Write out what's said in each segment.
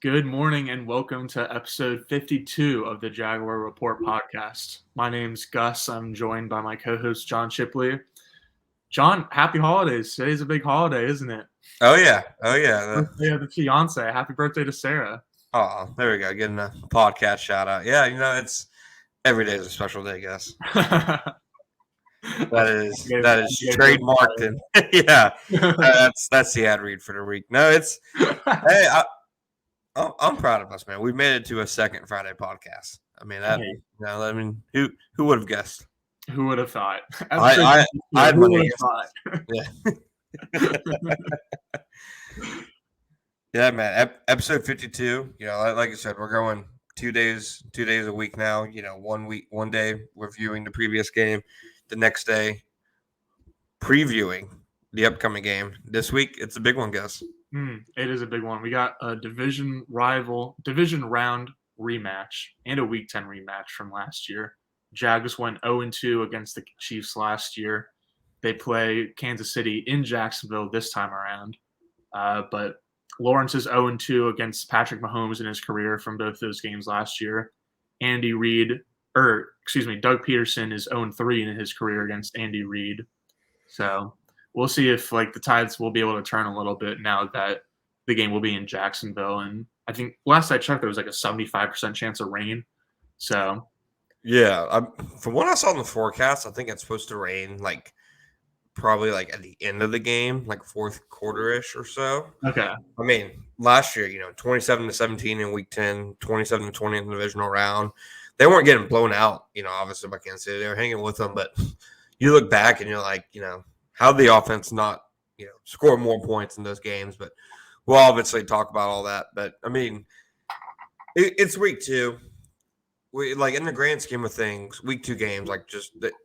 Good morning and welcome to episode 52 of the Jaguar Report podcast. My name's Gus. I'm joined by my co-host John Shipley. John, happy holidays. Today's a big holiday, isn't it? Oh yeah. Birthday of the fiance. Happy birthday to Sarah. There we go. Getting a podcast shout out. Yeah, it's every day is a special day, Gus. That is trademarked, and yeah, that's the ad read for the week. No, it's hey, I'm proud of us, man. We made it to a second Friday podcast. I mean, who would have guessed? Who would have thought? I had money. Yeah. Yeah, man. Episode 52. Like I said, we're going 2 days a week now. 1 day reviewing the previous game, the next day previewing the upcoming game. This week, it's a big one, Gus. It is a big one. We got a division round rematch and a Week 10 rematch from last year. Jags went 0-2 against the Chiefs last year. They play Kansas City in Jacksonville this time around. But Lawrence is 0-2 against Patrick Mahomes in his career from both those games last year. Doug Peterson is 0-3 in his career against Andy Reid. So we'll see if the tides will be able to turn a little bit now that the game will be in Jacksonville. And I think last I checked, there was a 75% chance of rain. So yeah, from what I saw in the forecast, I think it's supposed to rain probably at the end of the game, fourth quarter-ish or so. Okay. I mean, last year, 27-17 in Week 10, 27-20 in the divisional round. They weren't getting blown out, obviously by Kansas City. They were hanging with them, but you look back and you're like, how did the offense not, score more points in those games? But we'll obviously talk about all that. But, I mean, it's Week 2. We in the grand scheme of things, Week 2 games,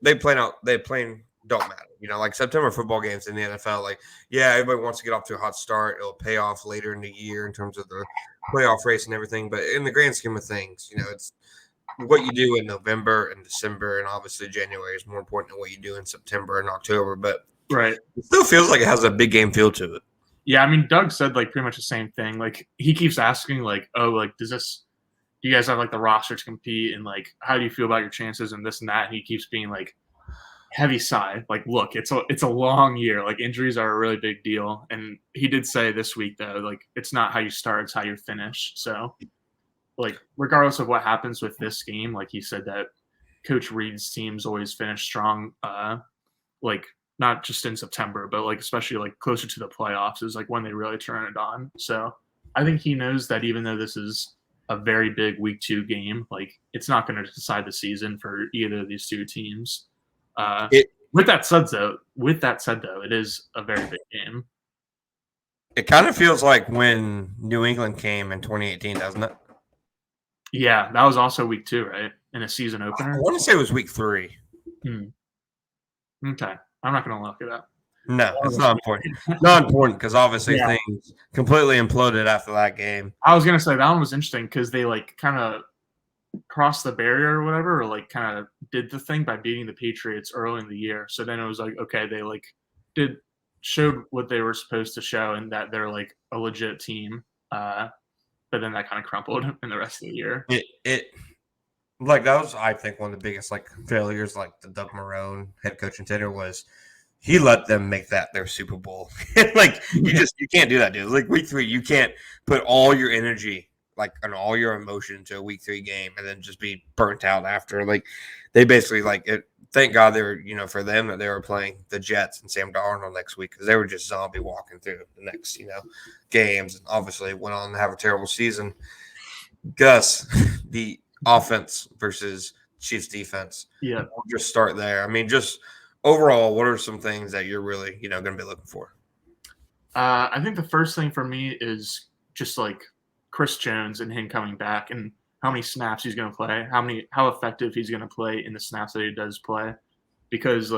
they don't matter. September football games in the NFL, everybody wants to get off to a hot start. It'll pay off later in the year in terms of the playoff race and everything. But in the grand scheme of things, it's what you do in November and December, and obviously January is more important than what you do in September and October. But right, it still feels like it has a big game feel to it. Yeah, I mean, Doug said pretty much the same thing. He keeps asking do you guys have the roster to compete, and how do you feel about your chances and this and that? And he keeps being heavy sigh. Look, it's a long year. Injuries are a really big deal. And he did say this week though, it's not how you start, it's how you finish. So regardless of what happens with this game, he said that Coach Reid's teams always finish strong, not just in September, but especially closer to the playoffs is when they really turn it on. So I think he knows that even though this is a very big Week 2 game, it's not going to decide the season for either of these two teams. With that said, though, it is a very big game. It kind of feels like when New England came in 2018, doesn't it? Yeah, that was also Week 2, right? In a season opener. I want to say it was Week 3. Okay, I'm not going to look it up. No, it's not important. Not important because obviously things completely imploded after that game. I was going to say that one was interesting because they kind of crossed the barrier or whatever, or kind of did the thing by beating the Patriots early in the year. So then it was okay, they showed what they were supposed to show and that they're a legit team. But then that kind of crumpled in the rest of the year. It that was, I think, one of the biggest failures, the Doug Marrone head coaching tenure was he let them make that their Super Bowl. You can't do that, dude. Week 3, you can't put all your energy and all your emotion into a Week 3 game and then just be burnt out after. They basically thank God they were, for them that they were playing the Jets and Sam Darnold next week because they were just zombie walking through the next, games, and obviously went on to have a terrible season. Gus, the offense versus Chiefs defense. Yeah. We'll just start there. I mean, just overall, what are some things that you're really, going to be looking for? I think the first thing for me is just Chris Jones and him coming back and how many snaps he's going to play, how effective he's going to play in the snaps that he does play. Because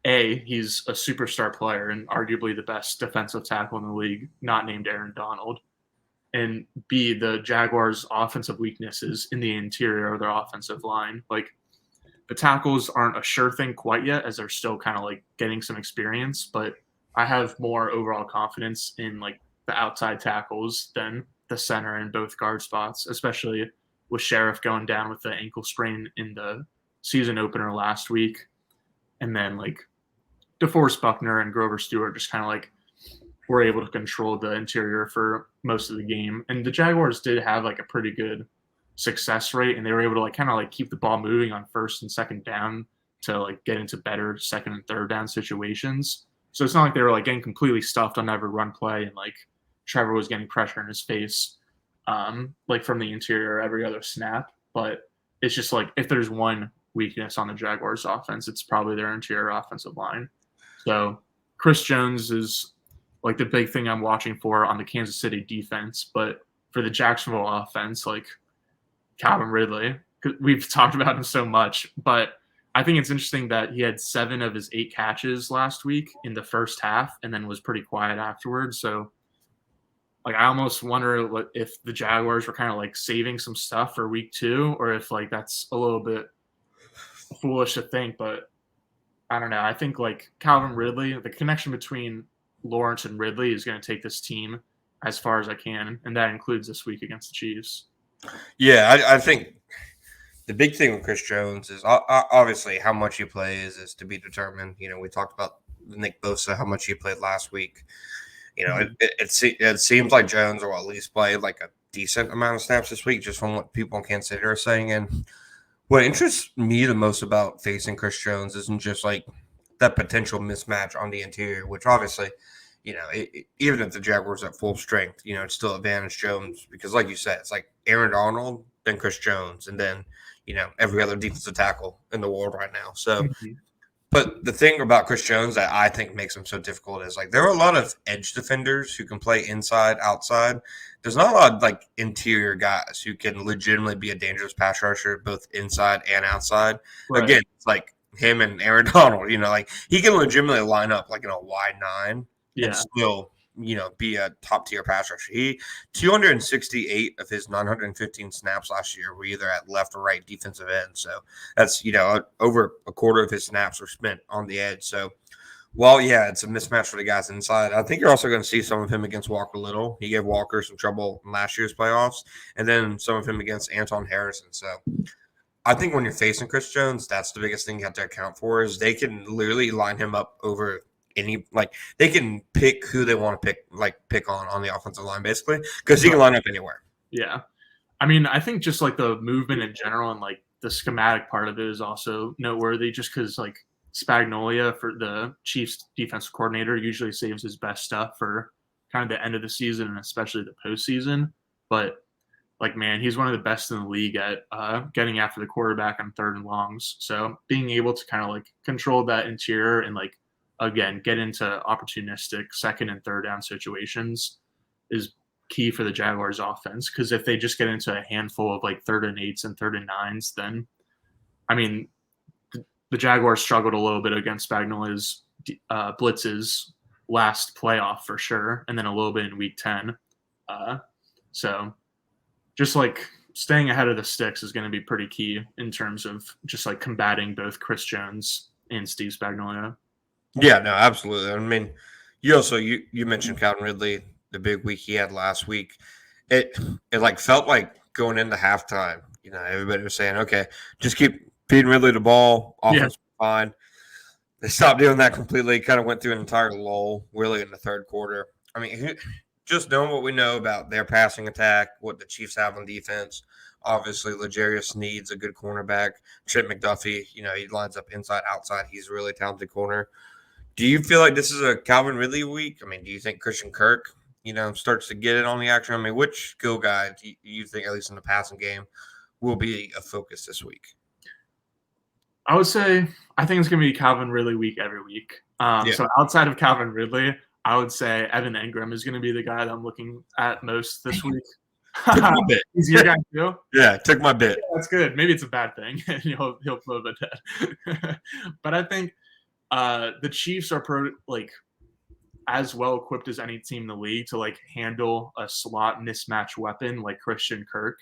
he's a superstar player and arguably the best defensive tackle in the league, not named Aaron Donald. And B, the Jaguars' offensive weakness is in the interior of their offensive line. The tackles aren't a sure thing quite yet as they're still kind of getting some experience, but I have more overall confidence in the outside tackles than the center and both guard spots, especially with Sheriff going down with the ankle sprain in the season opener last week. And then like DeForest Buckner and Grover Stewart just kind of like were able to control the interior for most of the game. And the Jaguars did have like a pretty good success rate, and they were able to like kind of like keep the ball moving on first and second down to like get into better second and third down situations. So it's not like they were like getting completely stuffed on every run play and like Trevor was getting pressure in his face like from the interior every other snap. But it's just like if there's one weakness on the Jaguars offense, it's probably their interior offensive line. So Chris Jones is like the big thing I'm watching for on the Kansas City defense. But for the Jacksonville offense, like Calvin Ridley, we've talked about him so much, but I think it's interesting that he had 7 of his 8 catches last week in the first half and then was pretty quiet afterwards. So like I almost wonder if the Jaguars were kind of like saving some stuff for week 2, or if like that's a little bit foolish to think. But I don't know. I think like Calvin Ridley, the connection between Lawrence and Ridley is going to take this team as far as I can, and that includes this week against the Chiefs. Yeah, I think the big thing with Chris Jones is obviously how much he plays is to be determined. You know, we talked about Nick Bosa, how much he played last week. You know, it seems like Jones will at least play like a decent amount of snaps this week, just from what people in Kansas City are saying. And what interests me the most about facing Chris Jones isn't just like that potential mismatch on the interior, which obviously, you know, even if the Jaguars are at full strength, you know, it's still advantage Jones because, like you said, it's like Aaron Donald, then Chris Jones, and then, you know, every other defensive tackle in the world right now. So, but the thing about Chris Jones that I think makes him so difficult is like there are a lot of edge defenders who can play inside, outside. There's not a lot of like interior guys who can legitimately be a dangerous pass rusher, both inside and outside. Right. Again, it's like him and Aaron Donald, you know, like he can legitimately line up like in a wide 9 and still, you know, be a top tier pass rusher. 268 of his 915 snaps last year were either at left or right defensive end. So that's, you know, over a quarter of his snaps were spent on the edge. So while, yeah, it's a mismatch for the guys inside, I think you're also going to see some of him against Walker Little. He gave Walker some trouble in last year's playoffs, and then some of him against Anton Harrison. So I think when you're facing Chris Jones, that's the biggest thing you have to account for is they can literally line him up over any, like they can pick who they want to pick on the offensive line basically because he can line up anywhere. Yeah. I mean, I think just like the movement in general and like the schematic part of it is also noteworthy just because like Spagnuolo, for the Chiefs defensive coordinator, usually saves his best stuff for kind of the end of the season and especially the postseason. But like, man, he's one of the best in the league at getting after the quarterback on 3rd and longs. So being able to kind of like control that interior and like, again, get into opportunistic 2nd and 3rd down situations is key for the Jaguars offense. Because if they just get into a handful of like 3rd and 8s and 3rd and 9s, then, I mean, the Jaguars struggled a little bit against Spagnuolo's blitzes last playoff for sure, and then a little bit in week 10. So just like staying ahead of the sticks is going to be pretty key in terms of just like combating both Chris Jones and Steve Spagnuolo. Yeah, no, absolutely. I mean, you mentioned Calvin Ridley, the big week he had last week. It like felt like going into halftime, you know, everybody was saying, okay, just keep feeding Ridley the ball, offense fine. They stopped doing that completely, kind of went through an entire lull really in the 3rd quarter. I mean, just knowing what we know about their passing attack, what the Chiefs have on defense, obviously L'Jarius needs a good cornerback. Trent McDuffie, you know, he lines up inside, outside. He's a really talented corner. Do you feel like this is a Calvin Ridley week? I mean, do you think Christian Kirk, you know, starts to get it on the action? I mean, which skill guy do you think, at least in the passing game, will be a focus this week? I would say I think it's going to be Calvin Ridley week every week. So outside of Calvin Ridley, I would say Evan Engram is going to be the guy that I'm looking at most this week. Took my bit. He's your guy too? Yeah, took my bit. Yeah, that's good. Maybe it's a bad thing. he'll float the dead. But I think the Chiefs are as well equipped as any team in the league to like handle a slot mismatch weapon like Christian Kirk.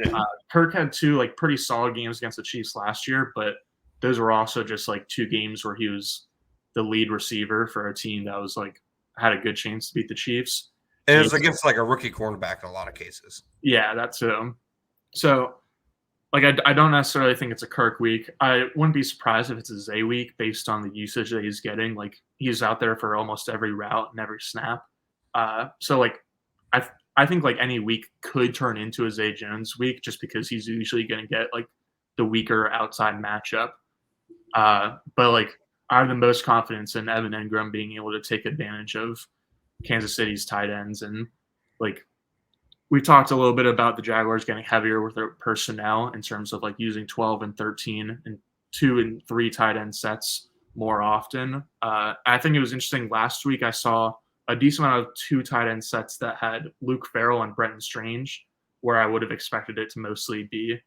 Yeah. Kirk had 2 like pretty solid games against the Chiefs last year, but those were also just like 2 games where he was the lead receiver for a team that was like had a good chance to beat the Chiefs. And it's against like a rookie cornerback in a lot of cases. Yeah, that's so. Like I don't necessarily think it's a Kirk week. I wouldn't be surprised if it's a Zay week based on the usage that he's getting. Like he's out there for almost every route and every snap. So like I think like any week could turn into a Zay Jones week just because he's usually going to get like the weaker outside matchup. But like I have the most confidence in Evan Engram being able to take advantage of Kansas City's tight ends and like we talked a little bit about the Jaguars getting heavier with their personnel in terms of like using 12 and 13 and 2 and 3 tight end sets more often. I think it was interesting last week. I saw a decent amount of 2 tight end sets that had Luke Farrell and Brenton Strange, where I would have expected it to mostly be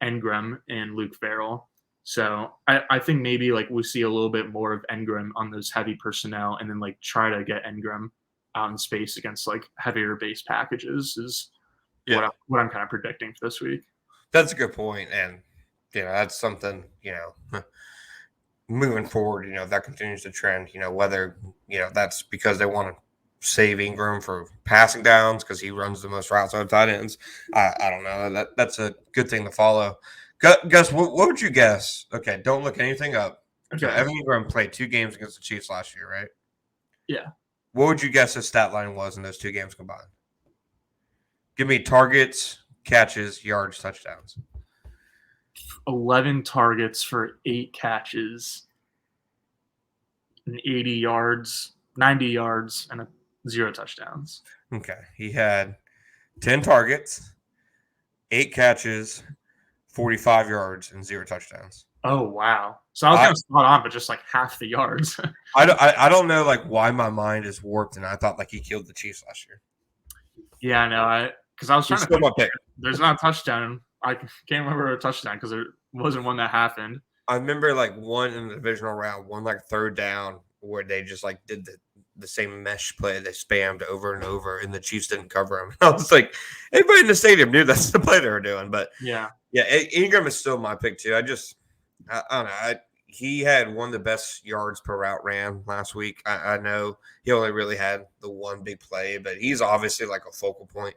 Engram and Luke Farrell. So I think maybe like we see a little bit more of Engram on those heavy personnel and then like try to get Engram out in space against like heavier base packages is what I'm kind of predicting for this week. That's a good point, and that's something moving forward. That continues to trend. Whether that's because they want to save Ingram for passing downs because he runs the most routes on tight ends. I don't know. That's a good thing to follow. Gus, what would you guess? Okay, don't look anything up. Okay. So Evan Ingram played 2 games against the Chiefs last year, right? Yeah. What would you guess his stat line was in those 2 games combined? Give me targets, catches, yards, touchdowns. 11 targets for 8 catches and 80 yards, 90 yards, and 0 touchdowns. Okay. He had 10 targets, 8 catches, 45 yards, and 0 touchdowns. Oh, wow. So I was kind of spot on, but just like half the yards. I don't know like why my mind is warped, and I thought like he killed the Chiefs last year. Yeah, no, because I was trying to think, there's not a touchdown. I can't remember a touchdown because there wasn't one that happened. I remember like one in the divisional round, one like third down where they just like did the same mesh play they spammed over and over, and the Chiefs didn't cover him. I was like, everybody in the stadium knew that's the play they were doing. But yeah, Ingram is still my pick too. I don't know. He had one of the best yards per route ran last week. I know he only really had the one big play, but he's obviously like a focal point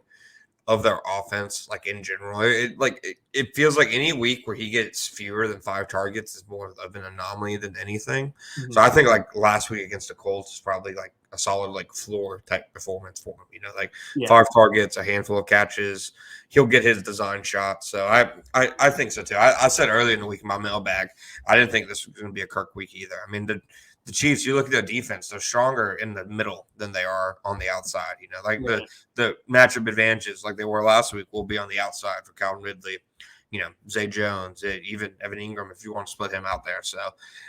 of their offense, like in general. It feels like any week where he gets fewer than 5 targets is more of an anomaly than anything. Mm-hmm. So I think like last week against the Colts is probably like a solid like floor type performance for him. 5 targets, a handful of catches. He'll get his design shot. So I think so too. I said earlier in the week in my mailbag, I didn't think this was going to be a Kirk week either. I mean, the Chiefs, you look at their defense, they're stronger in the middle than they are on the outside. The matchup advantages like they were last week will be on the outside for Calvin Ridley, Zay Jones, even Evan Ingram if you want to split him out there. So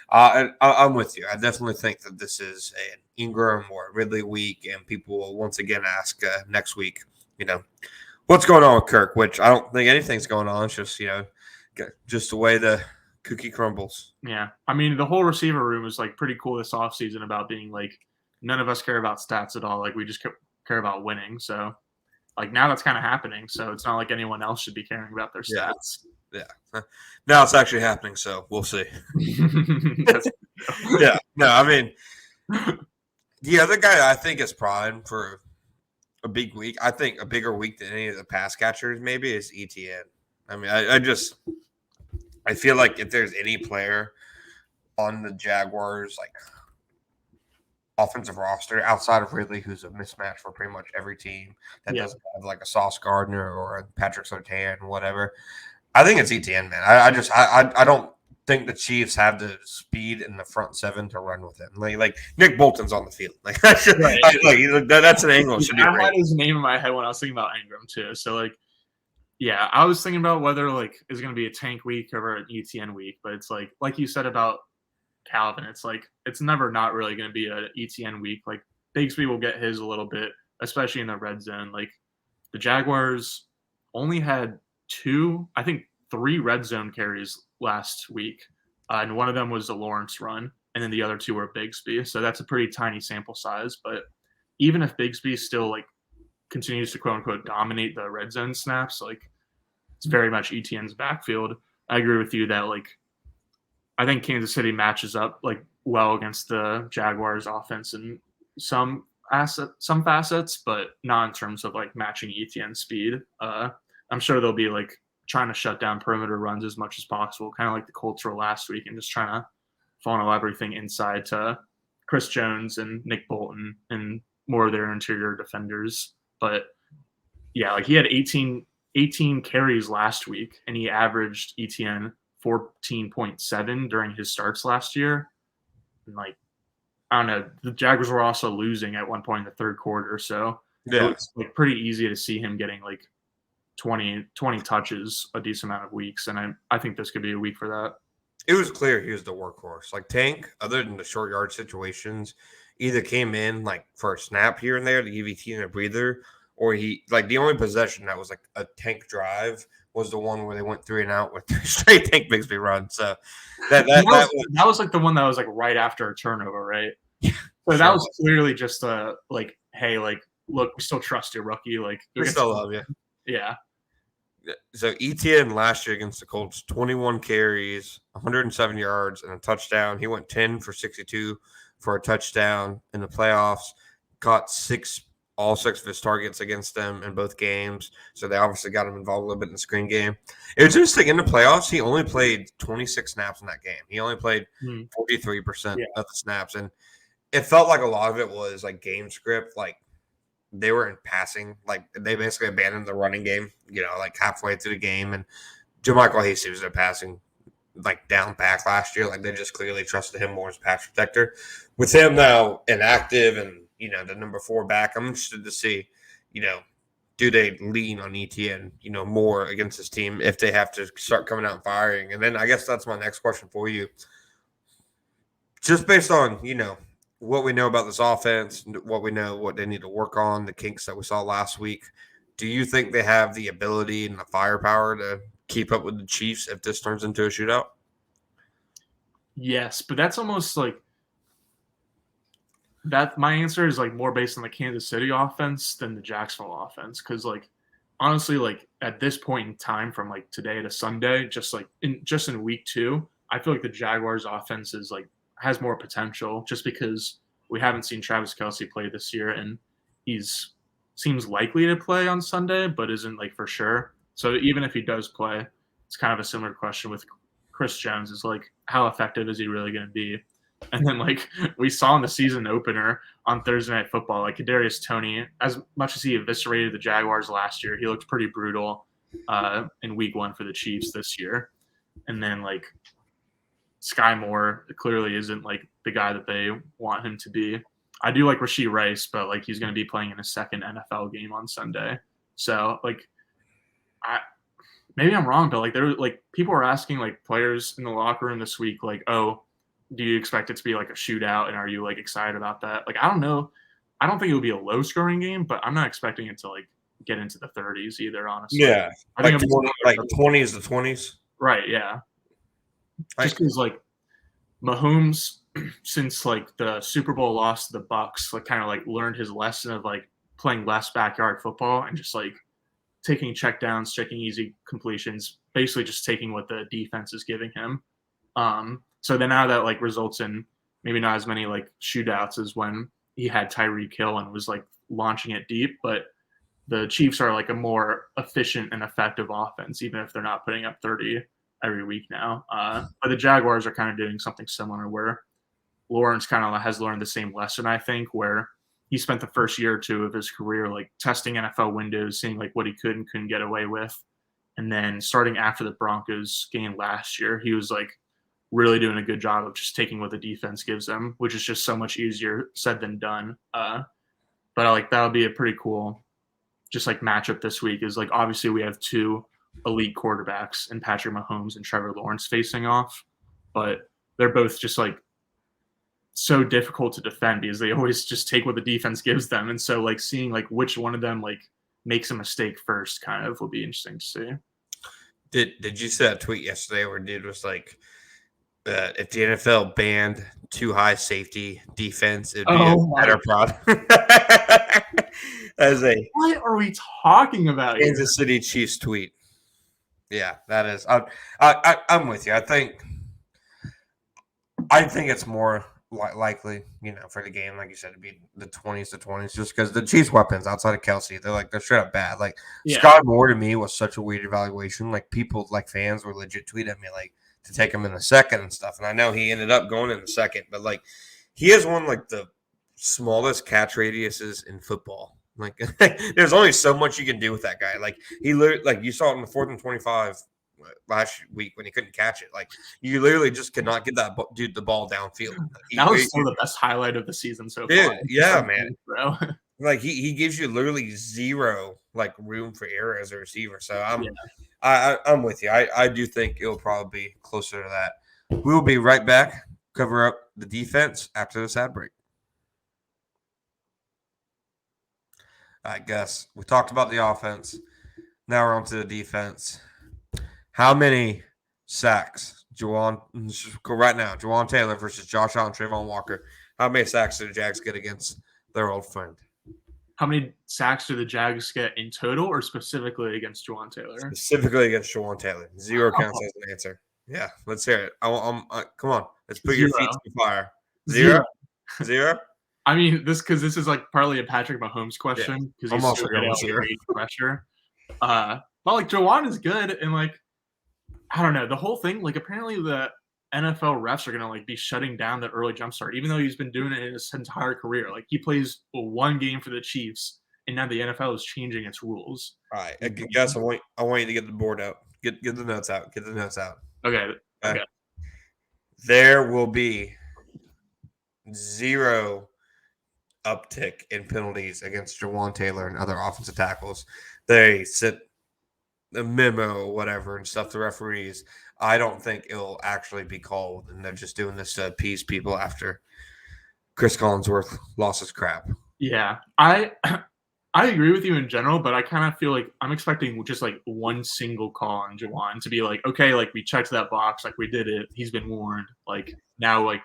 I'm with you. I definitely think that this is an Ingram or Ridley week, and people will once again ask next week, what's going on with Kirk, which I don't think anything's going on. It's just the way the cookie crumbles. Yeah. I mean, the whole receiver room is like pretty cool this offseason about being like, none of us care about stats at all. Like we just care about winning. So like now that's kind of happening. So it's not like anyone else should be caring about their stats. Yeah. Now it's actually happening. So we'll see. Yeah. No, I mean, the other guy I think is primed for a big week. I think a bigger week than any of the pass catchers maybe is ETN. I mean, I feel like if there's any player on the Jaguars like offensive roster outside of Ridley, who's a mismatch for pretty much every team that doesn't have like a Sauce Gardner or a Patrick Surtain or whatever, I think it's ETN, man. I don't think the Chiefs have the speed in the front 7 to run with him. Like Nick Bolton's on the field. Like that's an angle. I had his name in my head when I was thinking about Ingram too. So like. Yeah, I was thinking about whether like it's going to be a tank week or an ETN week, but it's like you said about Calvin, it's like it's never not really going to be an ETN week. Like Bigsby will get his a little bit, especially in the red zone. Like the Jaguars only had 3 red zone carries last week, and one of them was the Lawrence run, and then the other 2 were Bigsby. So that's a pretty tiny sample size. But even if Bigsby still like continues to quote unquote dominate the red zone snaps, like it's very much ETN's backfield. I agree with you that like I think Kansas City matches up like well against the Jaguars offense in some some facets, but not in terms of like matching Etienne's speed. I'm sure they'll be like trying to shut down perimeter runs as much as possible, kind of like the Colts were last week, and just trying to funnel everything inside to Chris Jones and Nick Bolton and more of their interior defenders. But yeah, like he had 18 carries last week, and he averaged Etienne 14.7 during his starts last year. And like, I don't know, the Jaguars were also losing at one point in the third quarter, so it was like pretty easy to see him getting like 20 touches a decent amount of weeks, and I think this could be a week for that. It was clear he was the workhorse. Like Tank, other than the short yard situations, either came in like for a snap here and there to give Etienne a breather, or he like the only possession that was like a Tank drive was the one where they went 3 and out with 3 straight Tank Bigsby runs. So that was like the one that was like right after a turnover, right? Yeah, so that was clearly just like, hey, like, look, we still trust you, rookie. Like, we still love you. Yeah. So Etienne last year against the Colts, 21 carries, 107 yards, and a touchdown. He went 10 for 62 for a touchdown in the playoffs. Caught all six of his targets against them in both games. So they obviously got him involved a little bit in the screen game. It was interesting in the playoffs. He only played 26 snaps in that game. He only played 43% of the snaps, and it felt like a lot of it was like game script, like. They were in passing, like they basically abandoned the running game, like halfway through the game. And JaMycal Hasty was their passing, like down back last year. Like they just clearly trusted him more as a pass protector. With him now inactive and, the number 4 back, I'm interested to see, do they lean on Etienne, more against this team if they have to start coming out and firing? And then I guess that's my next question for you. Just based on, what we know about this offense, what they need to work on, the kinks that we saw last week, do you think they have the ability and the firepower to keep up with the Chiefs if this turns into a shootout? Yes, but that's almost like that. My answer is like more based on the Kansas City offense than the Jacksonville offense, because like honestly, like at this point in time, from like today to Sunday, just in week 2, I feel like the Jaguars offense is like has more potential, just because we haven't seen Travis Kelce play this year, and seems likely to play on Sunday, but isn't like for sure. So even if he does play, it's kind of a similar question with Chris Jones, is like, how effective is he really going to be? And then like we saw in the season opener on Thursday Night Football, like Kadarius Toney, as much as he eviscerated the Jaguars last year, he looked pretty brutal in week 1 for the Chiefs this year. And then like Sky Moore clearly isn't like the guy that they want him to be. I do like Rashee Rice, but like he's going to be playing in his second NFL game on Sunday. So like, maybe I'm wrong, but like there like people are asking like players in the locker room this week, like, oh, do you expect it to be like a shootout, and are you like excited about that? Like, I don't know. I don't think it would be a low scoring game, but I'm not expecting it to like get into the 30s either, honestly. Yeah, I think like 20s to 20s. Right, yeah. Just because like Mahomes, since like the Super Bowl loss to the Bucs, like kind of like learned his lesson of like playing less backyard football and just like taking checkdowns, checking easy completions, basically just taking what the defense is giving him. So then now that like results in maybe not as many like shootouts as when he had Tyreek Hill and was like launching it deep, but the Chiefs are like a more efficient and effective offense, even if they're not putting up 30 every week now. But the Jaguars are kind of doing something similar, where Lawrence kind of has learned the same lesson, I think, where he spent the first year or 2 of his career like testing NFL windows, seeing like what he could and couldn't get away with. And then starting after the Broncos game last year, he was like really doing a good job of just taking what the defense gives them, which is just so much easier said than done. But like that'll be a pretty cool just like matchup this week. Is like obviously we have 2 elite quarterbacks in Patrick Mahomes and Trevor Lawrence facing off, but they're both just like so difficult to defend because they always just take what the defense gives them. And so like seeing like which one of them like makes a mistake first kind of will be interesting to see. Did you see that tweet yesterday where dude was like, if the NFL banned too high safety defense, it'd be a better product. What are we talking about? Kansas City Chiefs tweet. Yeah, that is. I'm with you. I think it's more likely, for the game, like you said, to be the 20s to 20s, just because the Chiefs' weapons outside of Kelsey, they're straight up bad. Like Yeah. Scott Moore to me was such a weird evaluation. Like people, like fans, were legit tweeting at me like to take him in the second and stuff. And I know he ended up going in the second, but like he has one like the smallest catch radiuses in football. Like there's only so much you can do with that guy. Like he literally, like you saw it in the 4th and 25 last week when he couldn't catch it. Like you literally just could not get that dude the ball downfield. That was still the best highlight of the season so dude, far. Yeah, man. Bro. Like he gives you literally zero like room for error as a receiver. So I'm with you. I do think it'll probably be closer to that. We will be right back. Cover up the defense after this ad break. All right, Gus. We talked about the offense. Now we're on to the defense. How many sacks, Jawan Taylor versus Josh Allen, Trayvon Walker? How many sacks did the Jags get against their old friend? How many sacks do the Jags get in total, or specifically against Jawan Taylor? Specifically against Jawan Taylor. 0 counts as an answer. Yeah, let's hear it. Come on, let's put your feet to the fire. Zero. I mean, this is like partly a Patrick Mahomes question because he's so good at zero pressure. But like Jawan is good, and like I don't know the whole thing. Like apparently the NFL refs are gonna like be shutting down the early jump start, even though he's been doing it in his entire career. Like he plays one game for the Chiefs, and now the NFL is changing its rules. All right, Gus, I want you to get the board out. Get the notes out. Get the notes out. Okay. There will be 0 uptick in penalties against Jawan Taylor and other offensive tackles. They sent a memo, whatever, and stuff to referees. I don't think it'll actually be called, and they're just doing this to appease people after Chris Collinsworth lost his crap. Yeah, I agree with you in general, but I kind of feel like I'm expecting just like one single call on Jawan to be like, okay, like we checked that box, like we did it. He's been warned. Like now, like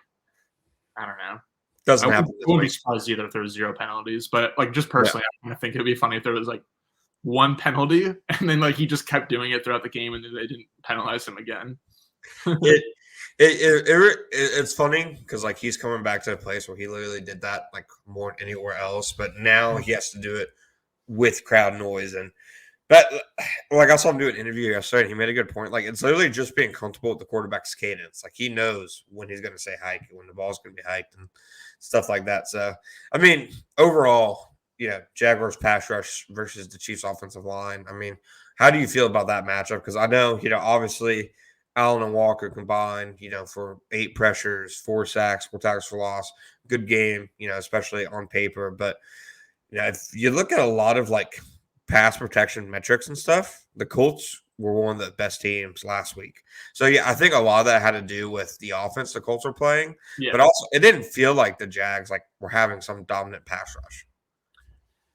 I don't know. Doesn't happen. I wouldn't be surprised either if there was 0 penalties, but like just personally, I kind of think it'd be funny if there was like one penalty and then like he just kept doing it throughout the game and then they didn't penalize him again. It's funny because like he's coming back to a place where he literally did that like more than anywhere else, but now he has to do it with crowd noise. And that, like I saw him do an interview yesterday, and he made a good point. Like it's literally just being comfortable with the quarterback's cadence. Like he knows when he's going to say hike, when the ball's going to be hiked, and stuff like that. So I mean, overall, Jaguars pass rush versus the Chiefs offensive line. I mean, how do you feel about that matchup? Because I know, obviously Allen and Walker combined, for 8 pressures, 4 sacks, 4 tackles for loss. Good game, especially on paper. But, if you look at a lot of like pass protection metrics and stuff, the Colts were one of the best teams last week. So, yeah, I think a lot of that had to do with the offense the Colts were playing. Yeah. But also, it didn't feel like the Jags like were having some dominant pass rush.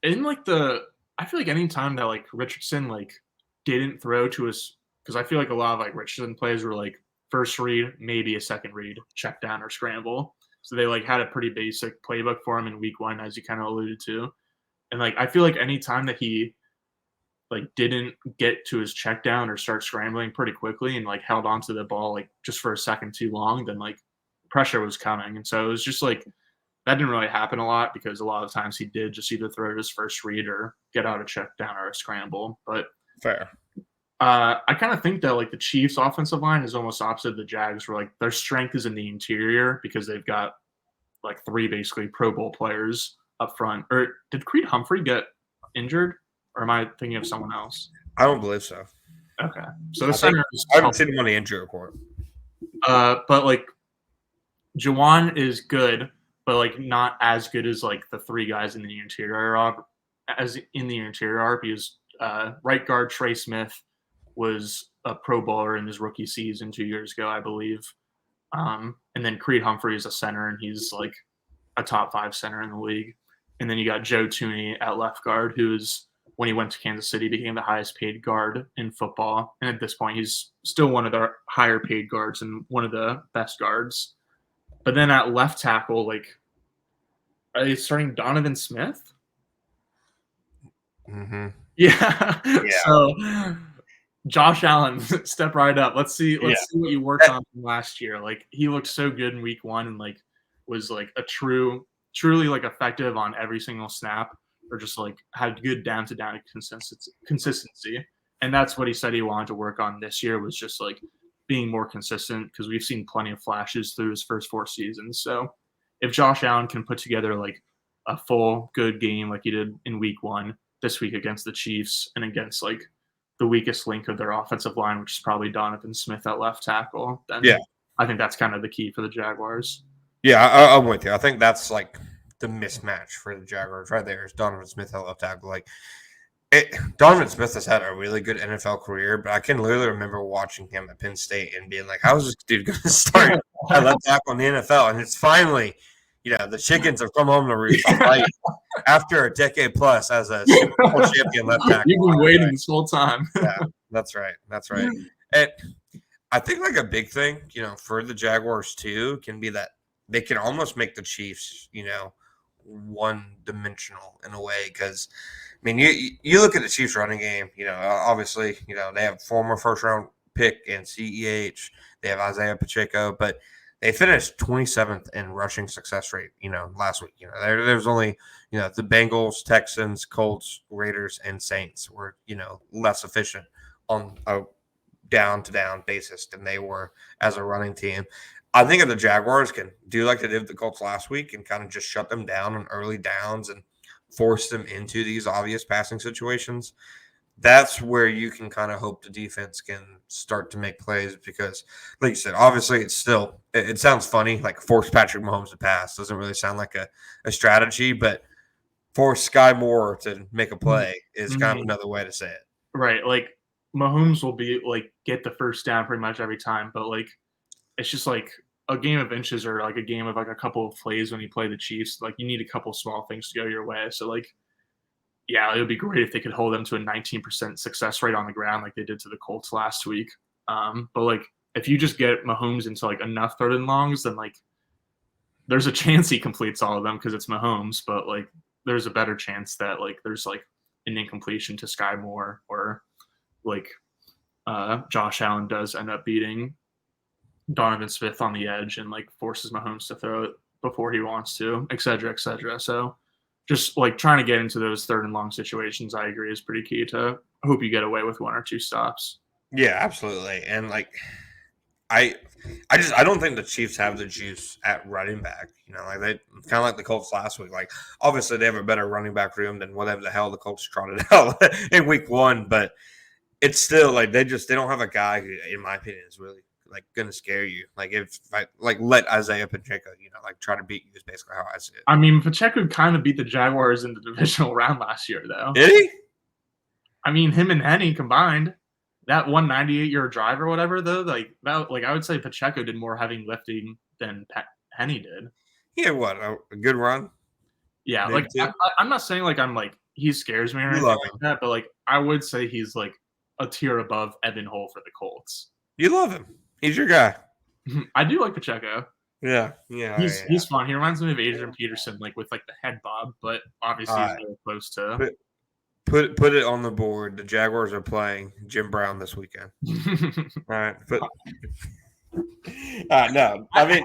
In like I feel like any time that like Richardson like didn't throw to his, because I feel like a lot of like Richardson plays were like first read, maybe a second read, check down or scramble. So they like had a pretty basic playbook for him in week 1, as you kind of alluded to. And like I feel like any time that he like didn't get to his check down or start scrambling pretty quickly and like held onto the ball like just for a second too long, then like pressure was coming. And so it was just like that didn't really happen a lot because a lot of times he did just either throw his first read or get out a check down or a scramble. But fair. I kind of think that like the Chiefs offensive line is almost opposite the Jags, where like their strength is in the interior because they've got like 3 basically Pro Bowl players up front. Or did Creed Humphrey get injured, or am I thinking of someone else? I don't believe so. Okay, so the center I haven't seen him on the injury report. But like Jawan is good, but like not as good as like the 3 guys in the interior. Because right guard Trey Smith was a Pro Bowler in his rookie season 2 years ago, I believe. And then Creed Humphrey is a center, and he's like a top 5 center in the league. And then you got Joe Tooney at left guard, who's, when he went to Kansas City, became the highest paid guard in football. And at this point, he's still one of the higher paid guards and one of the best guards. But then at left tackle, like, are they starting Donovan Smith? Mm-hmm. Yeah. So Josh Allen, step right up. Let's see what you worked on from last year. Like he looked so good in week 1, and like was like truly like effective on every single snap, or just like had good down to down consistency. And that's what he said he wanted to work on this year, was just like being more consistent, because we've seen plenty of flashes through his first 4 seasons. So if Josh Allen can put together like a full good game like he did in week 1 this week against the Chiefs, and against like the weakest link of their offensive line, which is probably Donovan Smith at left tackle, then Yeah. I think that's kind of the key for the Jaguars. Yeah, I'm with you. I think that's like the mismatch for the Jaguars right there is Donovan Smith at left tackle. Like, Donovan Smith has had a really good NFL career, but I can literally remember watching him at Penn State and being like, how is this dude going to start at left tackle in the NFL? And it's finally, the chickens have come home to roost. Like, after a decade plus as a Super Bowl champion left tackle. You've been waiting this whole time. Yeah, that's right. That's right. And I think like a big thing, for the Jaguars too, can be that they can almost make the Chiefs, one-dimensional in a way. Because, I mean, you look at the Chiefs running game, obviously, they have former first-round pick in CEH. They have Isaiah Pacheco, but they finished 27th in rushing success rate, last week. There's only, the Bengals, Texans, Colts, Raiders, and Saints were, less efficient on a down-to-down basis than they were as a running team. I think if the Jaguars can do like they did with the Colts last week and kind of just shut them down on early downs and force them into these obvious passing situations, that's where you can kind of hope the defense can start to make plays. Because, like you said, obviously it sounds funny, like force Patrick Mahomes to pass. Doesn't really sound like a strategy, but force Sky Moore to make a play is kind of another way to say it. Right. Like, Mahomes will be like get the first down pretty much every time, but like it's just like a game of inches, or like a game of like a couple of plays when you play the Chiefs. Like, you need a couple small things to go your way. So like, yeah, it would be great if they could hold them to a 19% success rate on the ground like they did to the Colts last week. But like, if you just get Mahomes into like enough third and longs, then like there's a chance he completes all of them because it's Mahomes. But like, there's a better chance that like there's like an incompletion to Sky Moore, or like Josh Allen does end up beating Donovan Smith on the edge and like forces Mahomes to throw it before he wants to, et cetera, et cetera. So just like trying to get into those third and long situations, I agree, is pretty key to hope you get away with 1 or 2 stops. Yeah, absolutely. And like, I don't think the Chiefs have the juice at running back. Like they kind of like the Colts last week. Like, obviously they have a better running back room than whatever the hell the Colts trotted out in week 1, but it's still like they don't have a guy who, in my opinion, is really like going to scare you. Like, if I like let Isaiah Pacheco, like try to beat you is basically how I see it. I mean, Pacheco kind of beat the Jaguars in the divisional round last year, though. Did he? I mean, him and Henny combined, that 198-yard drive or whatever, though, like that, like I would say Pacheco did more heavy lifting than Henny did. Yeah, what a good run. Yeah, like I'm not saying like I'm like he scares me or anything like that, but like I would say he's like a tier above Evan Hull for the Colts. You love him. He's your guy. I do like Pacheco. Yeah. He's fun. He reminds me of Adrian Peterson, like with like the head bob, but obviously he's very close to. Put it on the board. The Jaguars are playing Jim Brown this weekend. All right. No, I mean,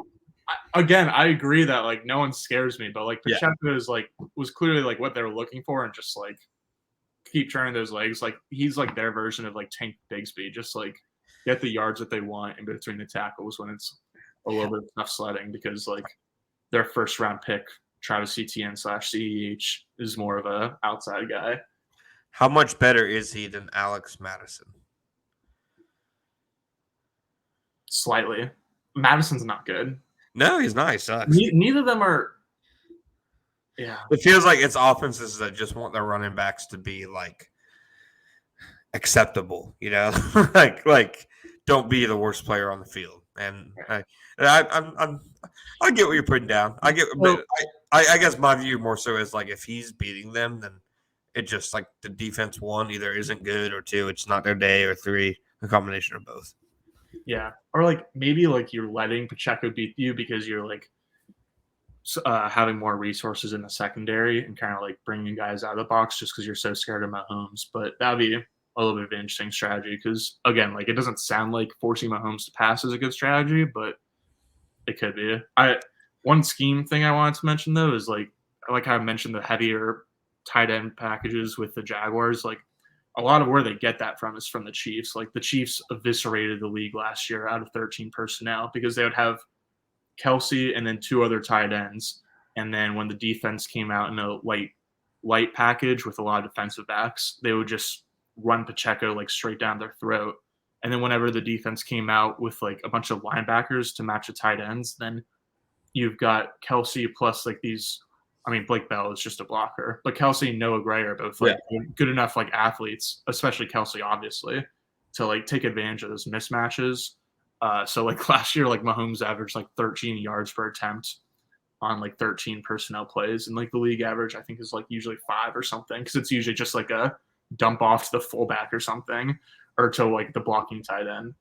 again, I agree that like no one scares me, but like Pacheco is like was clearly like what they're looking for, and just like keep turning those legs. Like, he's like their version of like Tank Bigsby, just like get the yards that they want in between the tackles when it's a little bit of tough sledding, because like their first round pick, Travis Etienne / CEH, is more of a outside guy. How much better is he than Alex Madison? Slightly. Madison's not good. No, he's not. He sucks. Neither of them are. Yeah. It feels like it's offenses that just want their running backs to be like acceptable, like don't be the worst player on the field. And I get what you're putting down. I get, but I guess my view more so is like if he's beating them, then it just like the defense, 1, either isn't good, or 2, it's not their day, or 3, a combination of both. Yeah, or like maybe like you're letting Pacheco beat you because you're like having more resources in the secondary and kind of like bringing guys out of the box just because you're so scared of Mahomes. But that'd be a little bit of an interesting strategy because, again, like it doesn't sound like forcing Mahomes to pass is a good strategy, but it could be. One scheme thing I wanted to mention though is like how I mentioned the heavier tight end packages with the Jaguars. Like a lot of where they get that from is from the Chiefs. Like the Chiefs eviscerated the league last year out of 13 personnel because they would have Kelsey and then two other tight ends. And then when the defense came out in a light package with a lot of defensive backs, they would just run Pacheco like straight down their throat. And then whenever the defense came out with like a bunch of linebackers to match the tight ends, then you've got Kelsey plus like these. I mean, Blake Bell is just a blocker, but Kelsey and Noah Gray are both like good enough like athletes, especially Kelsey, obviously, to like take advantage of those mismatches. So like last year, like Mahomes averaged like 13 yards per attempt on like 13 personnel plays, and like the league average I think is like usually 5 or something because it's usually just like a dump off to the fullback or something or to like the blocking tight end.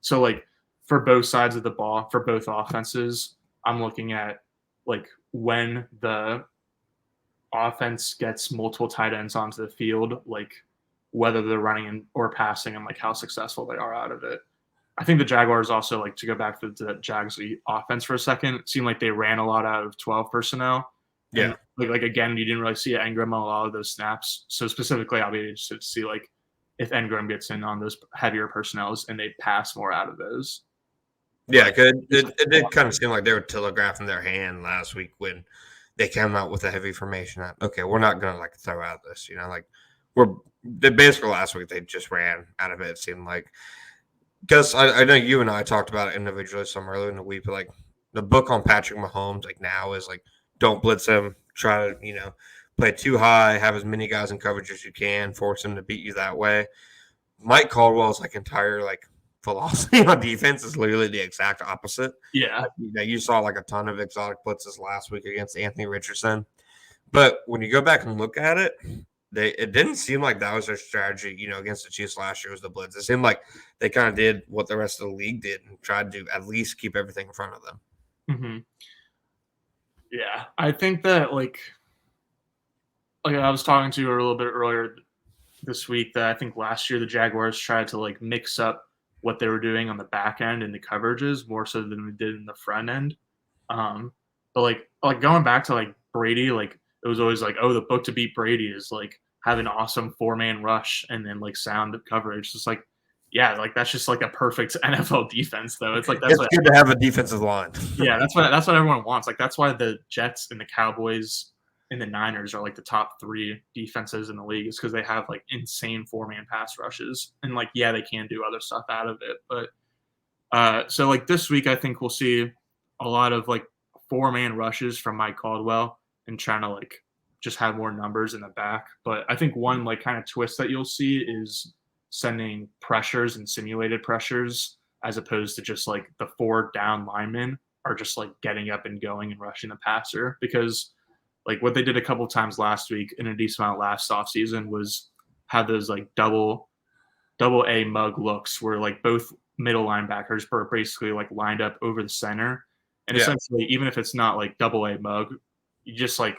So like for both sides of the ball, for both offenses, I'm looking at like when the offense gets multiple tight ends onto the field, like whether they're running or passing and like how successful they are out of it. I think the Jaguars also, like to go back to the Jags offense for a second, it seemed like they ran a lot out of 12 personnel. Yeah. And like again, you didn't really see Engram on a lot of those snaps. So specifically, I'll be interested to see like if Engram gets in on those heavier personnels and they pass more out of those. Yeah, it did kind of seem like they were telegraphing their hand last week when they came out with a heavy formation. Okay, we're not going to like throw out this, like basically last week they just ran out of it. It seemed like. Gus, I know you and I talked about it individually some earlier in the week, but like the book on Patrick Mahomes, like now is like don't blitz him, try to play too high, have as many guys in coverage as you can, force him to beat you that way. Mike Caldwell's like entire like philosophy on defense is literally the exact opposite. Yeah, you saw like a ton of exotic blitzes last week against Anthony Richardson, but when you go back and look at it. It didn't seem like that was their strategy, against the Chiefs last year was the blitz. It seemed like they kind of did what the rest of the league did and tried to at least keep everything in front of them. Mm-hmm. Yeah, I think that like I was talking to you a little bit earlier this week that I think last year the Jaguars tried to like mix up what they were doing on the back end and the coverages more so than we did in the front end. But like going back to like Brady, like it was always like, oh, the book to beat Brady is like have an awesome 4-man rush and then like sound coverage. It's like, yeah, like that's just like a perfect NFL defense though. It's like it's good to have a defensive line. Yeah, that's what everyone wants. Like that's why the Jets and the Cowboys and the Niners are like the top 3 defenses in the league is because they have like insane 4-man pass rushes. And like, yeah, they can do other stuff out of it. But so like this week, I think we'll see a lot of like 4-man rushes from Mike Caldwell and trying to like just have more numbers in the back. But I think one like kind of twist that you'll see is sending pressures and simulated pressures as opposed to just like the 4 down linemen are just like getting up and going and rushing the passer because like what they did a couple times last week in a decent amount last offseason was have those like double A mug looks where like both middle linebackers were basically like lined up over the center. And essentially, even if it's not like double A mug, you just like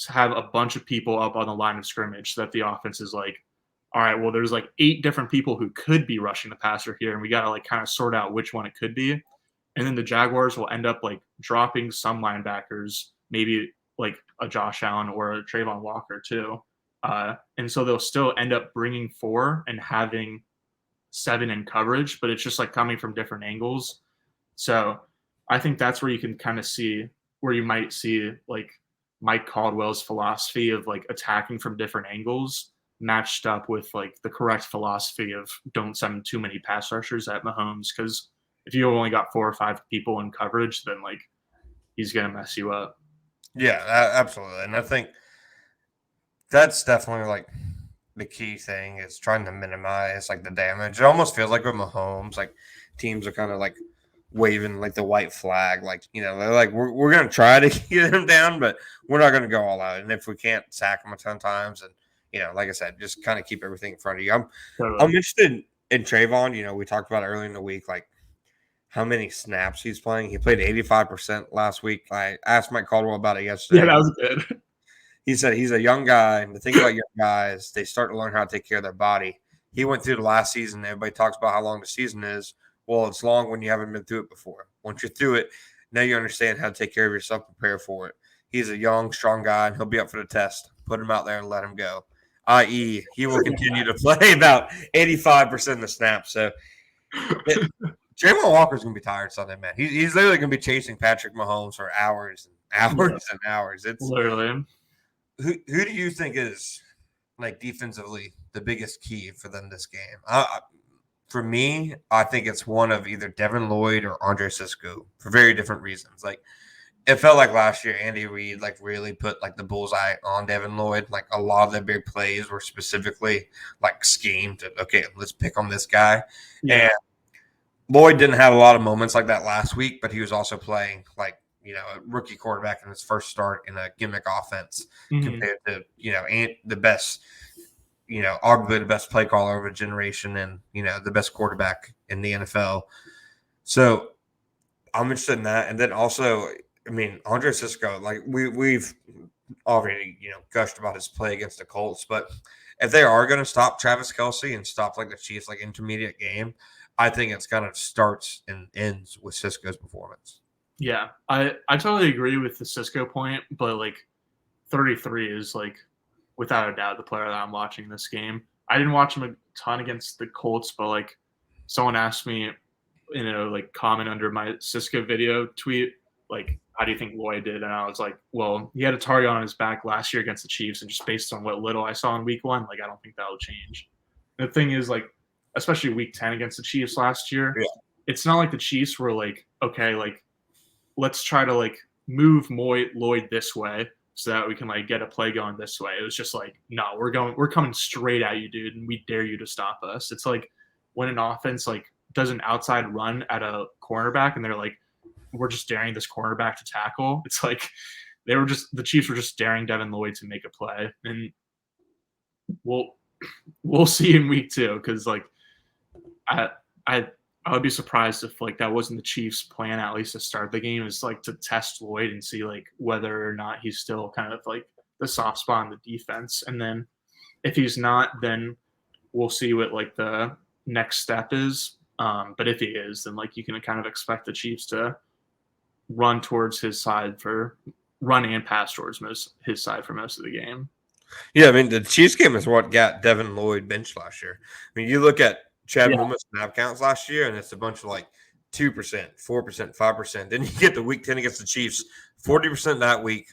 have a bunch of people up on the line of scrimmage so that the offense is like, all right, well, there's like 8 different people who could be rushing the passer here, and we got to like kind of sort out which one it could be. And then the Jaguars will end up like dropping some linebackers, maybe like a Josh Allen or a Trayvon Walker too. And so they'll still end up bringing 4 and having 7 in coverage, but it's just like coming from different angles. So I think that's where you can kind of see where you might see like Mike Caldwell's philosophy of like attacking from different angles matched up with like the correct philosophy of don't send too many pass rushers at Mahomes. Cause if you only got 4 or 5 people in coverage, then like he's going to mess you up. Yeah, absolutely. And I think that's definitely like the key thing is trying to minimize like the damage. It almost feels like with Mahomes, like teams are kind of like waving like the white flag, like they're like we're gonna try to get him down, but we're not gonna go all out. And if we can't sack him a ton of times, and like I said, just kind of keep everything in front of you. I'm interested in Trayvon. We talked about it earlier in the week, like how many snaps he's playing. He played 85% last week. I asked Mike Caldwell about it yesterday. Yeah, that was good. He said he's a young guy, and the thing about young guys, they start to learn how to take care of their body. He went through the last season. Everybody talks about how long the season is. Well, it's long when you haven't been through it before. Once you're through it, Now you understand how to take care of yourself, prepare for it. He's a young, strong guy, and he'll be up for the test. Put him out there and let him go. I.e., he will continue to play about 85% of the snaps. So Draymond Walker's going to be tired Sunday, man. He's literally going to be chasing Patrick Mahomes for hours and hours and hours. It's literally. Who do you think is, like, defensively the biggest key for them this game? For me, I think it's one of either Devin Lloyd or Andre Sisco for very different reasons. Like, it felt like last year Andy Reid like really put like the bullseye on Devin Lloyd. Like a lot of the big plays were specifically like schemed to, okay, let's pick on this guy. Yeah. And Lloyd didn't have a lot of moments like that last week, but he was also playing like, a rookie quarterback in his first start in a gimmick offense compared to, the best, arguably the best play caller of a generation and, the best quarterback in the NFL. So I'm interested in that. And then also, I mean, Andre Sisco, like we've already, gushed about his play against the Colts, but if they are going to stop Travis Kelce and stop like the Chiefs, like intermediate game, I think it's kind of starts and ends with Sisco's performance. Yeah, I totally agree with the Cisco point, but like 33 is like without a doubt the player that I'm watching this game. I didn't watch him a ton against the Colts, but like someone asked me, like comment under my Cisco video tweet, like, how do you think Lloyd did? And I was like, well, he had a target on his back last year against the Chiefs, and just based on what little I saw in week 1, like I don't think that'll change. The thing is, like, especially week 10 against the Chiefs last year, It's not like the Chiefs were like, okay, like let's try to like move Lloyd this way so that we can like get a play going this way. It was just like, no, we're coming straight at you, dude, and we dare you to stop us. It's like when an offense like does an outside run at a cornerback and they're like, we're just daring this cornerback to tackle. It's like the Chiefs were just daring Devin Lloyd to make a play, and we'll see in week 2 because like I would be surprised if like that wasn't the Chiefs' plan, at least to start the game, is like to test Lloyd and see like whether or not he's still kind of like the soft spot in the defense. And then if he's not, then we'll see what like the next step is. But if he is, then like you can kind of expect the Chiefs to run towards his side run and pass towards his side for most of the game. Yeah, I mean the Chiefs game is what got Devin Lloyd benched last year. I mean, you look at Chad Newman's snap counts last year, and it's a bunch of like 2%, 4%, 5%. Then you get the week 10 against the Chiefs, 40% that week,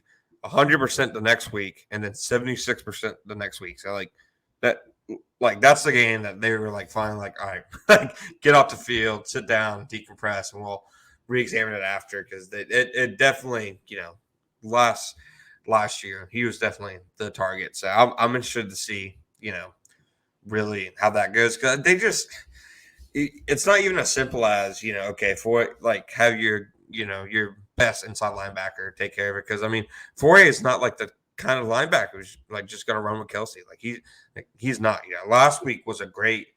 100% the next week, and then 76% the next week. So like that's the game that they were like finally like, all right, like get off the field, sit down, decompress, and we'll re-examine it after because it definitely, last year he was definitely the target. So I'm interested to see, really how that goes because it's not even as simple as okay, for like have your best inside linebacker take care of it because I mean Fourier is not like the kind of linebacker who's like just gonna run with Kelce. Like he's not. Last week was a great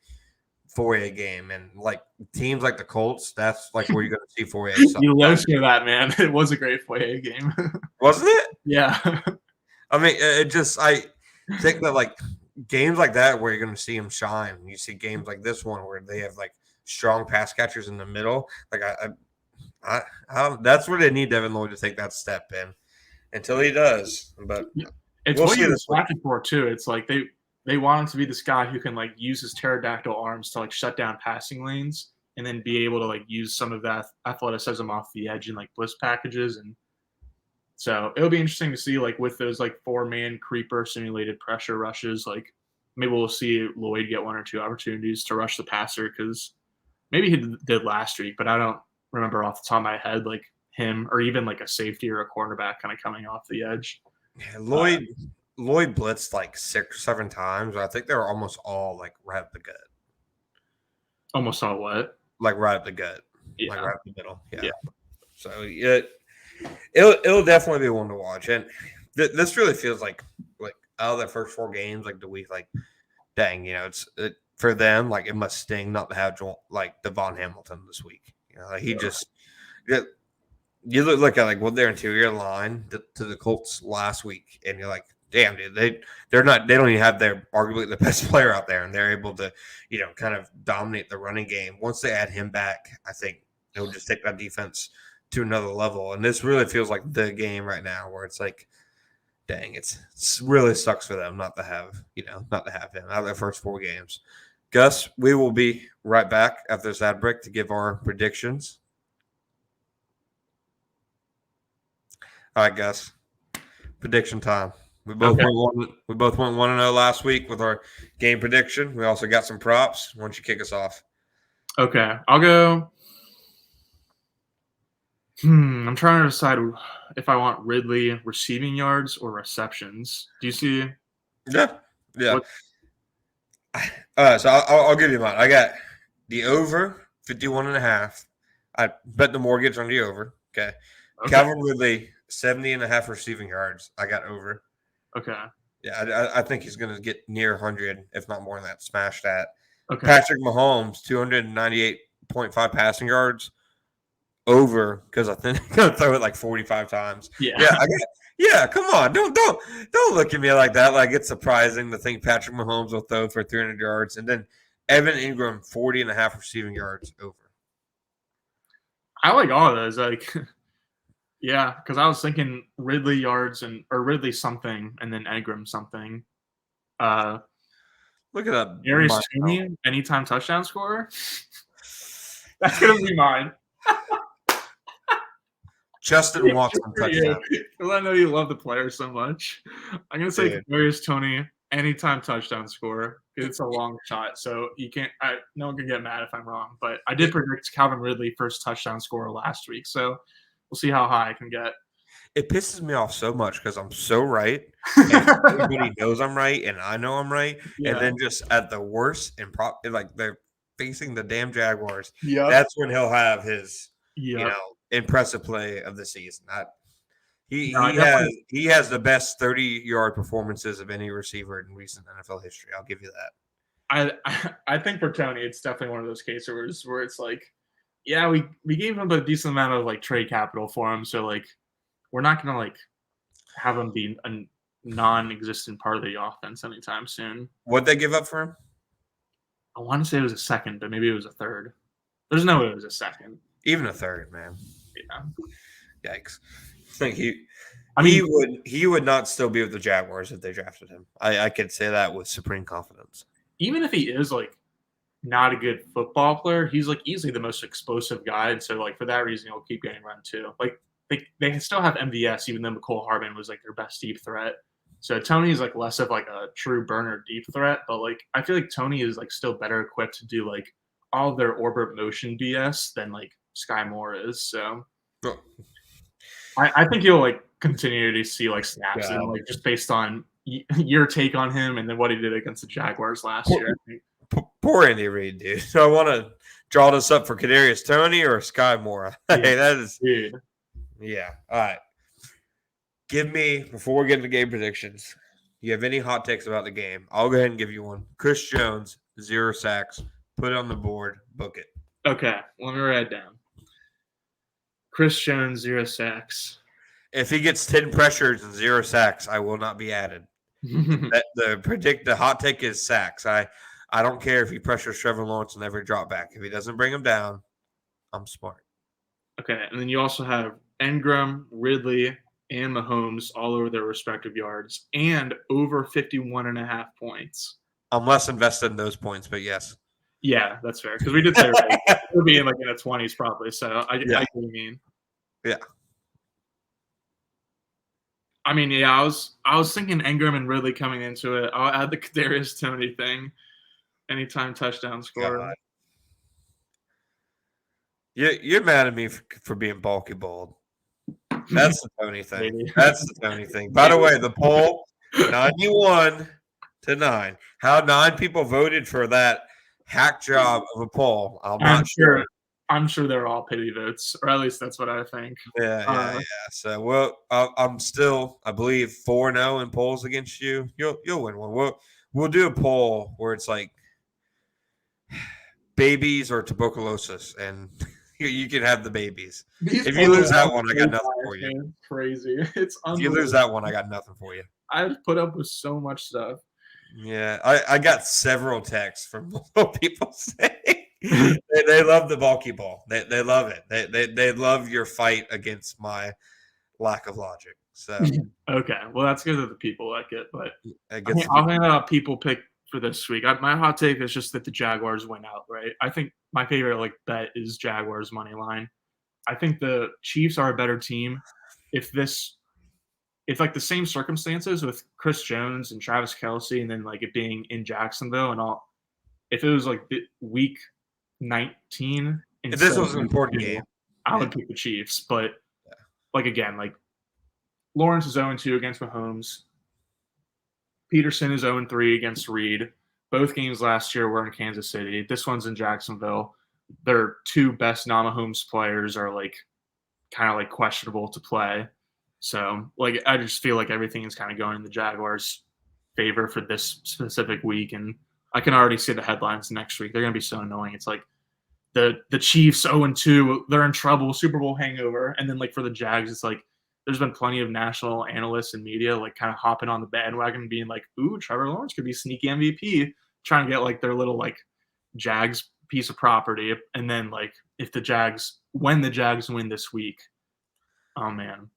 Fourier game, and like teams like the Colts, that's like where you're gonna see Fourier. You love to that, man. It was a great Fourier game, wasn't it? Yeah. I mean, I think that like games like that where you're going to see him shine. You see games like this one where they have like strong pass catchers in the middle. Like I that's where they need Devin Lloyd to take that step in. Until he does, but it's what you're looking for too. It's like they want him to be this guy who can like use his pterodactyl arms to like shut down passing lanes and then be able to like use some of that athleticism off the edge in like blitz packages. And so it'll be interesting to see like with those like 4-man creeper simulated pressure rushes, like maybe we'll see Lloyd get 1 or 2 opportunities to rush the passer because maybe he did last week, but I don't remember off the top of my head like him or even like a safety or a cornerback kind of coming off the edge. Yeah, Lloyd blitzed like 6 or 7 times. I think they were almost all like right up the gut. Almost all what? Like right up the gut. Yeah. Like right up the middle. Yeah. So it'll definitely be one to watch. And this really feels like out of the first 4 games, like the week, like dang, for them, like it must sting not to have like Devon Hamilton this week. Like he just you look at like what their interior line to the Colts last week, and you're like, damn, dude, they don't even have their arguably the best player out there, and they're able to, kind of dominate the running game. Once they add him back, I think it'll just take that defense to another level. And this really feels like the game right now where it's like, dang, it's really sucks for them not to have him out of their first 4 games. Gus, we will be right back after this ad break to give our predictions. All right, Gus. Prediction time. We both went 1-0 last week with our game prediction. We also got some props. Why don't you kick us off? Okay, I'll go. I'm trying to decide if I want Ridley receiving yards or receptions. Do you see? Yeah. What? So I'll give you mine. I got the over 51.5. I bet the mortgage on the over. Okay. Calvin Ridley 70.5 receiving yards. I got over. Okay. Yeah, I think he's going to get near 100, if not more than that. Smash that. Okay. Patrick Mahomes 298.5 passing yards. Over, because I think I'm gonna throw it like 45 times. Yeah. Come on, don't look at me like that. Like it's surprising to think Patrick Mahomes will throw for 300 yards, and then Evan Ingram 40.5 receiving yards over. I like all of those. Like, yeah, because I was thinking Ridley yards or Ridley something, and then Ingram something. Look at that. Darius Toney, anytime touchdown scorer. That's gonna be mine. Justin Watson touchdown. Because I know you love the player so much. I'm gonna say Darius Toney, anytime touchdown scorer. It's a long shot, so you can't. No one can get mad if I'm wrong. But I did predict Calvin Ridley first touchdown scorer last week, so we'll see how high I can get. It pisses me off so much because I'm so right, and everybody knows I'm right, and I know I'm right, and then just at the worst and like they're facing the damn Jaguars. Yeah, that's when he'll have his impressive play of the season. He has the best 30-yard performances of any receiver in recent NFL history. I'll give you that. I think for Toney, it's definitely one of those cases where it's like, yeah, we gave him a decent amount of like trade capital for him, so like we're not gonna like have him be a non-existent part of the offense anytime soon. What'd they give up for him? I want to say it was a second, but maybe it was a third. There's no way it was a second. Even a third, man. Yeah. Yikes. He would not still be with the Jaguars if they drafted him. I could say that with supreme confidence. Even if he is like not a good football player, he's like easily the most explosive guy, and so like for that reason, he'll keep getting run too. Like they still have MVS, even though McCole Hardman was like their best deep threat. So Toney is like less of like a true burner deep threat, but like I feel like Toney is like still better equipped to do like all of their orbit motion BS than like Sky Moore is. So I think you'll like continue to see like snaps and like just based on your take on him and then what he did against the Jaguars last year. Poor Andy Reid, dude. So I want to draw this up for Kadarius Toney or Sky Moore. Hey, that is dude. Yeah. All right. Give me, before we get into game predictions, you have any hot takes about the game? I'll go ahead and give you one. Chris Jones, 0 sacks. Put it on the board. Book it. Okay. Let me write it down. Chris Jones, 0 sacks. If he gets 10 pressures and 0 sacks, I will not be added. The hot take is sacks. I don't care if he pressures Trevor Lawrence on every drop back. If he doesn't bring him down, I'm smart. Okay. And then you also have Ingram, Ridley, and Mahomes all over their respective yards and over 51.5 points. I'm less invested in those points, but yes. Yeah, that's fair. Because we did say we'll be in like in the 20s probably. So I get what you mean. Yeah. I mean, yeah, I was thinking Ingram and Ridley coming into it. I'll add the Kadarius Toney thing. Anytime touchdown scorer. You're mad at me for being bulky bold. That's the Toney thing. That's the Toney thing. By the way, the poll 91-9. How 9 people voted for that hack job of a poll? I'm sure. I'm sure they're all pity votes, or at least that's what I think. Yeah. So, I'm still, I believe, 4-0 in polls against you. You'll win one. We'll do a poll where it's like babies or tuberculosis, and you can have the babies. If you lose that one, I got nothing for you. Man. Crazy. It's if you lose that one, I got nothing for you. I've put up with so much stuff. Yeah, I got several texts from people saying they love the bulky ball. They love it. They love your fight against my lack of logic. So Okay, well that's good that the people like it, but I I guess mean, I'll hand out people pick for this week. My hot take is just that the Jaguars win outright. I think my favorite bet is Jaguars money line. I think the Chiefs are a better team. If the same circumstances with Chris Jones and Travis Kelce, and then it being in Jacksonville and all, if it was week 19 if this instead was of an week important 2, game, I yeah. would pick the Chiefs. But again, Lawrence is 0-2 against Mahomes. Peterson is 0-3 against Reed. Both games last year were in Kansas City. This one's in Jacksonville. Their two best non-Mahomes players are kind of questionable to play. So I just feel like everything is kind of going in the Jaguars' favor for this specific week, and I can already see the headlines next week. They're going to be so annoying. It's the Chiefs 0-2, they're in trouble, Super Bowl hangover, and then for the Jags, it's there's been plenty of national analysts and media kind of hopping on the bandwagon, being ooh, Trevor Lawrence could be sneaky MVP, trying to get their little Jags piece of property, and then if when the Jags win this week, oh man,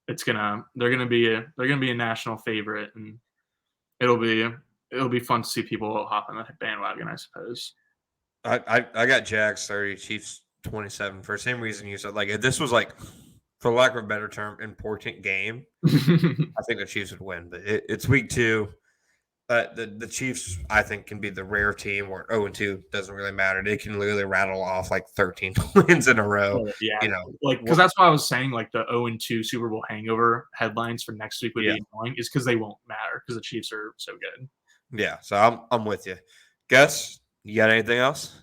they're gonna be a national favorite, and it'll be fun to see people hop on the bandwagon, I suppose. I got Jags 30, Chiefs 27 for the same reason you said. If this was for lack of a better term, important game, I think the Chiefs would win. But it's week 2. The Chiefs, I think, can be the rare team where 0-2 doesn't really matter. They can literally rattle off 13 wins in a row. Yeah, because that's why I was saying the 0-2 Super Bowl hangover headlines for next week would be annoying, is because they won't matter because the Chiefs are so good. Yeah, so I'm with you. Gus, you got anything else?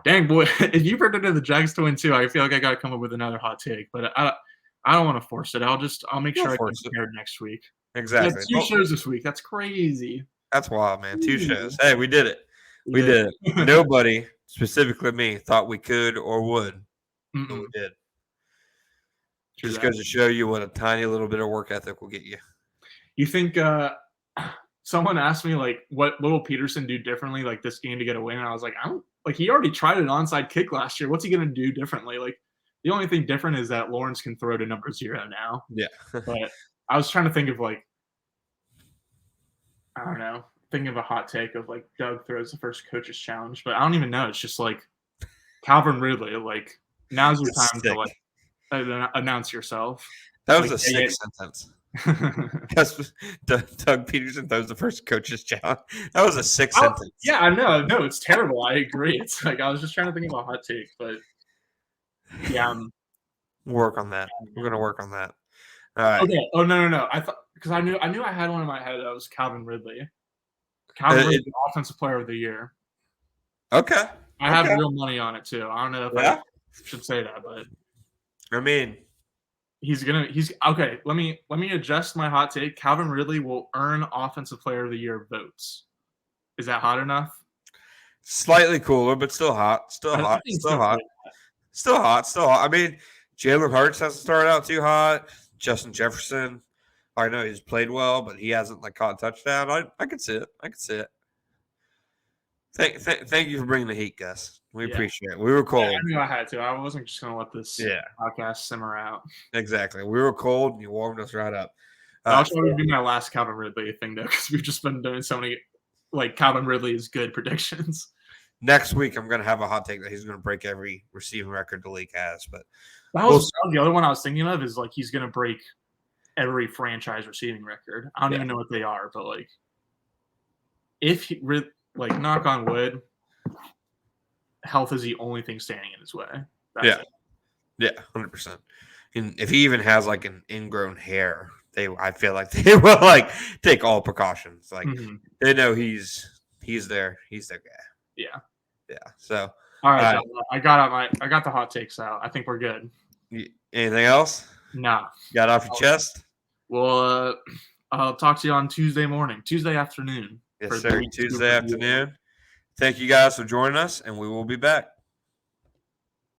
Dang, boy, if you predicted the Jags to win too, I feel like I got to come up with another hot take, but I don't want to force it. I'll make sure I get prepared next week. Exactly. Yeah, 2 shows this week. That's crazy. That's wild, man. 2 shows. Hey, we did it. We did it. Nobody, specifically me, thought we could or would, but we did. Just goes to show you what a tiny little bit of work ethic will get you. You think someone asked me what will Peterson do differently this game to get a win? And I was I don't he already tried an onside kick last year. What's he gonna do differently? The only thing different is that Lawrence can throw to number 0 now. Yeah. But I was trying to think of I don't know, thinking of a hot take of Doug throws the first coach's challenge, but I don't even know. It's just Calvin Ridley, now's your time to announce yourself. That was a sick sentence. Doug Peterson throws the first coach's challenge. That was a sick sentence. Yeah, I know. No, it's terrible. I agree. It's I was just trying to think of a hot take, but yeah. We'll work on that. We're gonna work on that. All right. Okay. Oh no. I thought because I knew I had one in my head that was Calvin Ridley. Calvin Ridley, Offensive Player of the Year. Okay. I have real money on it too. I don't know if I should say that, but I mean, he's okay. Let me adjust my hot take. Calvin Ridley will earn Offensive Player of the Year votes. Is that hot enough? Slightly cooler, but still hot. Still hot. I mean, Jalen Hurts hasn't started out too hot. Justin Jefferson, I know he's played well, but he hasn't caught a touchdown. I could see it. Thank you for bringing the heat, Gus. We appreciate it. We were cold. Yeah, I knew I had to. I wasn't just going to let this podcast simmer out. Exactly. We were cold, and you warmed us right up. I'll try to do my last Calvin Ridley thing, though, because we've just been doing so many Calvin Ridley is good predictions. Next week, I'm going to have a hot take that he's going to break every receiving record the league has. But the other one I was thinking of is he's going to break every franchise receiving record. I don't even know what they are, but if he knock on wood, health is the only thing standing in his way. That's it. 100%. And if he even has an ingrown hair, I feel like they will take all precautions. They know he's there. He's their guy. Yeah. So all right, I got the hot takes out. I think we're good. Anything else? No. Got off your chest? Well, I'll talk to you on Tuesday afternoon. Yes, sir. Tuesday afternoon. Thank you guys for joining us, and we will be back.